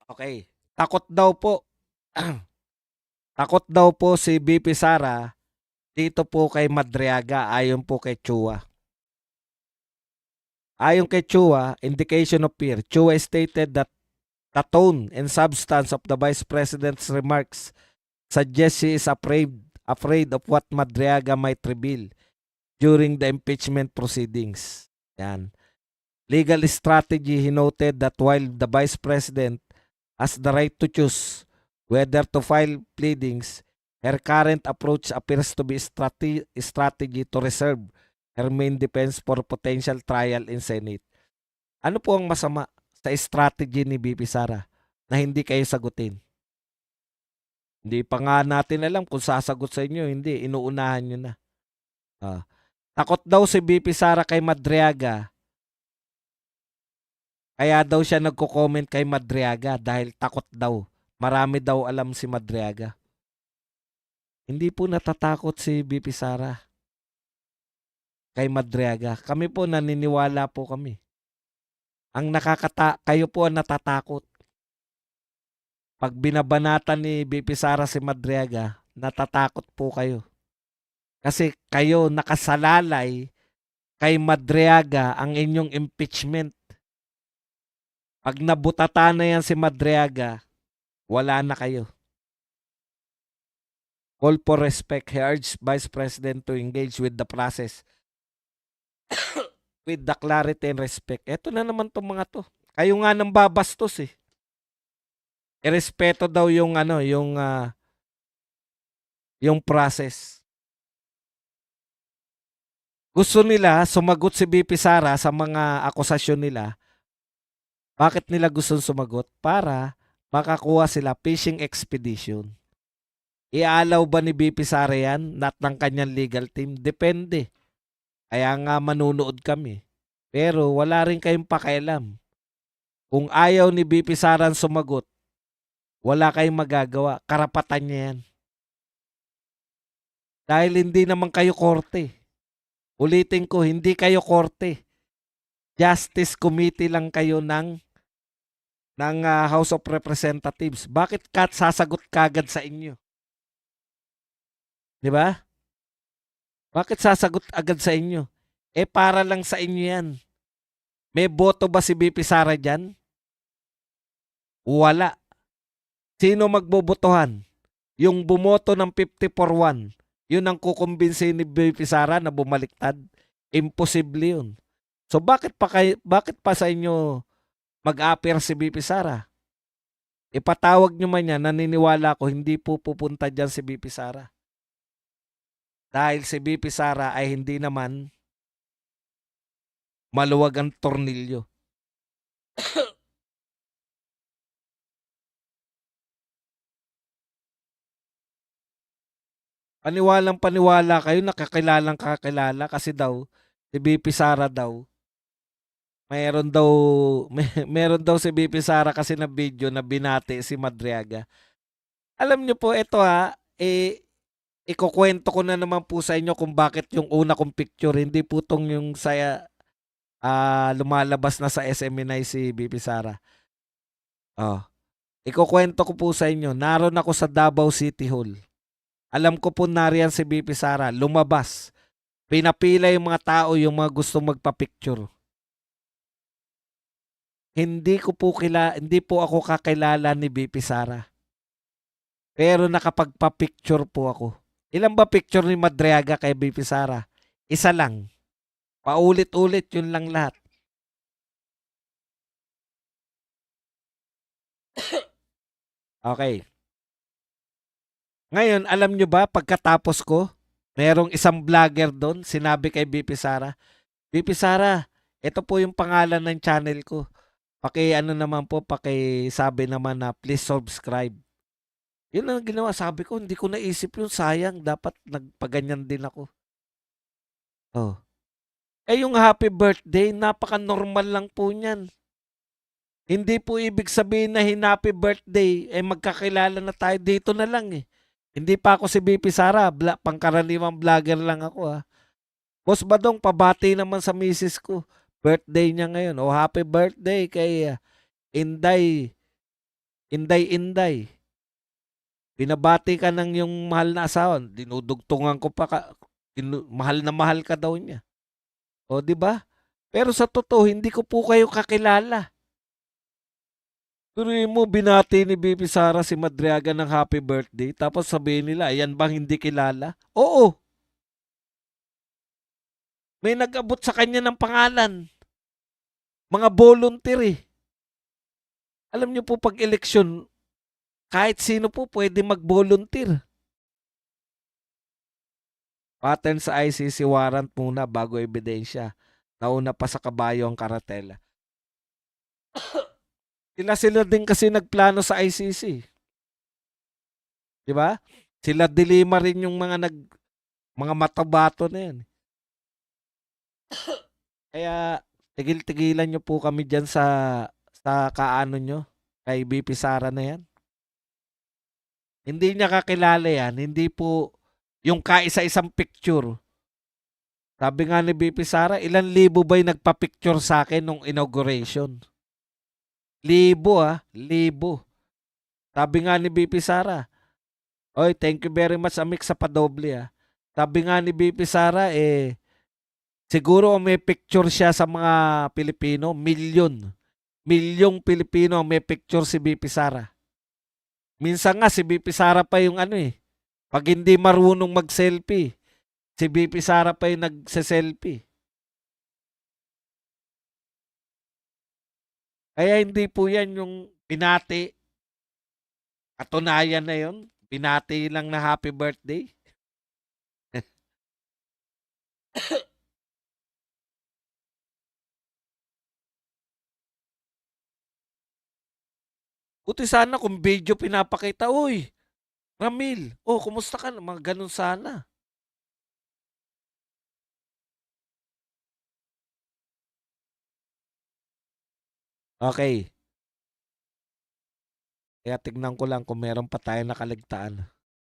Okay. Takot daw po. Takot daw po si BP Sara dito po kay Madriaga ayon po kay Chua. Ayon kay Chua, indication of fear. Chua stated that the tone and substance of the Vice President's remarks suggests she is afraid of what Madriaga might reveal during the impeachment proceedings. Yan. Legal strategy, he noted that while the Vice President has the right to choose whether to file pleadings, her current approach appears to be strategy to reserve her main defense for potential trial in Senate. Ano po ang masama sa strategy ni BP Sara na hindi kayo sagutin? Hindi pa nga natin alam kung sasagot sa inyo, hindi, inuunahan nyo na. Ah. Takot daw si BP Sara kay Madriaga, kaya daw siya nagko-comment kay Madriaga dahil takot daw. Marami daw alam si Madriaga. Hindi po natatakot si BP Sara kay Madriaga. Kami po naniniwala po kami. Kayo po ang natatakot. Pag binabanatan ni BP Sara si Madriaga, natatakot po kayo. Kasi kayo nakasalalay kay Madriaga ang inyong impeachment. Pag nabutata na yan si Madriaga, wala na kayo. Call for respect. He urged Vice President to engage with the process with the clarity and respect. Eto na naman tong mga to. Kayo nga nang babastos eh. Irespeto daw yung yung process. Gusto nila sumagot si BP Sara sa mga akusasyon nila. Bakit nila gusto sumagot? Para makakuha sila fishing expedition. Iaalaw ba ni BP Sara yan? Not ng kanyang legal team? Depende. Kaya nga manunood kami. Pero wala rin kayong pakialam. Kung ayaw ni BP Sara sumagot, wala kayong magagawa. Karapatan niya yan. Dahil hindi naman kayo korte. Ulitin ko, hindi kayo korte. Justice Committee lang kayo ng House of Representatives. Bakit sasagot kagad sa inyo? Di ba? Bakit sasagot agad sa inyo? Para lang sa inyo yan. May boto ba si BP Sara dyan? Wala. Sino magbobotohan? Yung bumoto ng 50-1, yun ang kukumbinsin ni BP Sara na bumaliktad. Imposible yun. So bakit pa sa inyo mag-appear si BP Sara? Ipatawag nyo man yan, naniniwala ko hindi po pupunta dyan si BP Sara. Dahil si BP Sara ay hindi naman maluwag ang tornilyo. Paniwalang-paniwala kayo, nakakilalang kakilala kasi daw, si BP Sara daw, meron daw si BP Sara kasi na video na binati si Madriaga. Alam niyo po, ito ikukwento ko na naman po sa inyo kung bakit yung una kong picture, hindi po tong yung saya lumalabas na sa SMNI si BP Sara. Ikukwento ko po sa inyo, naroon ako sa Davao City Hall. Alam ko po nariyan si BP Sara, lumabas. Pinapila yung mga tao, yung mga gustong magpa-picture. Hindi po ako kakilala ni BP Sara. Pero nakapagpa-picture po ako. Ilan ba picture ni Madriaga kay BP Sara? Isa lang. Paulit-ulit, yun lang lahat. Okay. Ngayon, alam nyo ba, pagkatapos ko, merong isang vlogger doon, sinabi kay BP Sara, BP Sara, ito po yung pangalan ng channel ko. Sabi naman na please subscribe. Yun ang ginawa. Sabi ko, hindi ko naisip yun. Sayang, dapat nagpaganyan din ako. Yung happy birthday, napaka-normal lang po niyan. Hindi po ibig sabihin na happy birthday, magkakilala na tayo. Dito na lang eh. Hindi pa ako si BP Sara, pangkaraniwang vlogger lang ako. Boss Badong, pabati naman sa misis ko. Birthday niya ngayon. Happy birthday kay Inday Inday-inday. Binabati ka ng yung mahal na asawa, dinudugtungan ko pa mahal na mahal ka daw niya. O, di ba? Pero sa totoo, hindi ko po kayo kakilala. Tuloy mo, binati ni Bibi Sara si Madriaga ng happy birthday, tapos sabihin nila, ayan bang hindi kilala? Oo. May nag-abot sa kanya ng pangalan. Mga volunteer eh. Alam niyo po pag eleksyon, kahit sino po pwede mag-volunteer. Pattern sa ICC warrant muna bago ebidensya. Nauna pa sa kabayo ang karatela. Sila din kasi nagplano sa ICC. Di ba? Sila Dilima rin yung mga matabato na yan. Kaya tigil-tigilan nyo po kami dyan sa kaano nyo, kay BP Sara na yan. Hindi niya kakilala yan. Hindi po yung kaisa-isang picture. Sabi nga ni BP Sara, ilan libo ba'y nagpa-picture sa akin nung inauguration? Libo. Sabi nga ni BP Sara, oy, thank you very much Amik sa padoble ah. Sabi nga ni BP Sara, siguro may picture siya sa mga Pilipino, milyong Pilipino ang may picture si BP Sara. Minsan nga si BP Sara pa yung pag hindi marunong mag-selfie, si BP Sara pa yung nagse-selfie. Kaya hindi po yan yung binati. Katunayan na yun. Binati lang na happy birthday. Buti sana kung video pinapakita, uy, Ramil, kumusta ka? Mga ganun sana. Okay. Kaya tignan ko lang kung meron pa tayo nakaligtaan.